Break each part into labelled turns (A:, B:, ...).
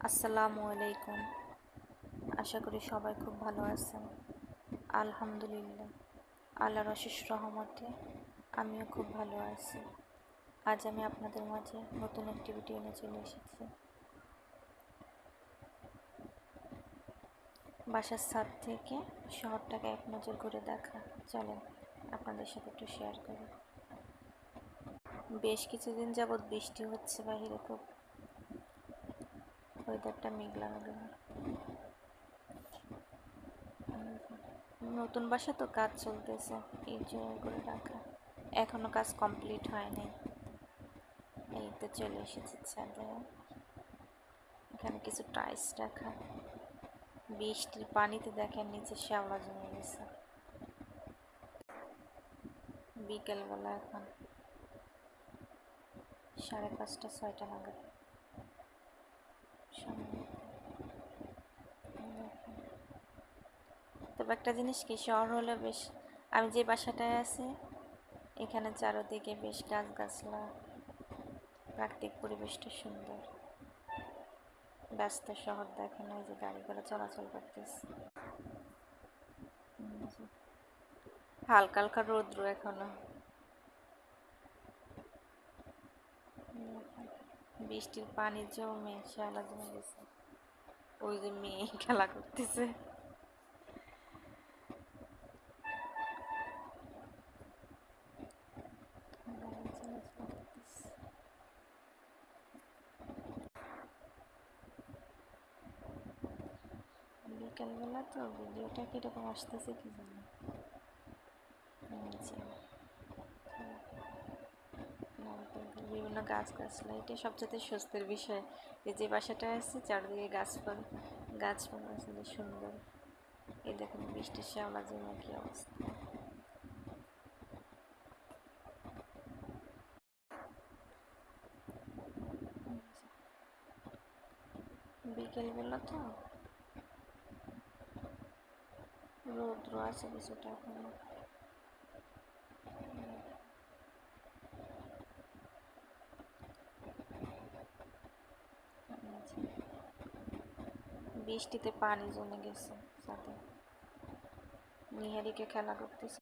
A: আসসালামু আলাইকুম। আশা করি সবাই খুব ভালো আছেন। আলহামদুলিল্লাহ, আল্লাহর অশেষ রহমতে আমিও খুব ভালো আছি। আজ আমি আপনাদের মাঝে নতুন একটি ভিডিও নিয়ে চলে এসেছি। বাসার ছাদ থেকে শহরটাকে এক নজর ঘুরে দেখা। চলেন আপনাদের সাথে একটু শেয়ার করি। বেশ কিছুদিন যাবৎ বৃষ্টি হচ্ছে, বাহিরে খুব ওয়েদারটা মেঘলা মেঘলা। নতুন বাসা তো কাজ চলতেছে, এই জন্য করে রাখা, এখনো কাজ কমপ্লিট হয়নি। এই তো চলে এসেছি ছাদে। এখানে কিছু টাইলস রাখা। বৃষ্টির পানিতে দেখেন নিচে শ্যাওলা জমে গেছে। বিকেলবেলা এখন 5:30-6টা নাগাদ। তবে একটা জিনিস কি, শহর হলে বেশ, আমি যে বাসাটায় আছি এখানে চারদিকে বেশ গাছগাছলা, প্রাকৃতিক পরিবেশটা সুন্দর। ব্যস্ত শহর দেখেন, ওই যে গাড়ি ঘোড়া চলাচল করতেছে। হালকা হালকা রৌদ্র এখনো। বৃষ্টির পানি জমে শ্যাওলা জমে গেছে। ওই যে মেয়ে খেলা করতেছে। বিকালবেলা তো ভিডিওটা কিরকম আসতেছে কি জানি। বিভিন্ন গাছগাছলা, এটা সবচেয়ে স্বস্তির বিষয়। যে বাসাটায় আছে চারদিকে গাছপালা আসলে সুন্দর। এই দেখুন বৃষ্টির শ্যাওলা জমে কি অবস্থা। বিকেলবেলা তো রৌদ্র আছে কিছুটা এখনো। বৃষ্টিতে পানি জমে গেছে সাথে। নিহারিকে খেলা করতেছে।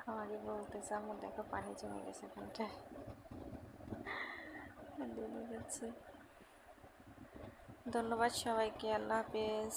A: আমারই বলতেছে, আমার দেখো পানি জমে গেছে কোনটায়। ধন্যবাদ সবাইকে, আল্লাহ হাফেজ।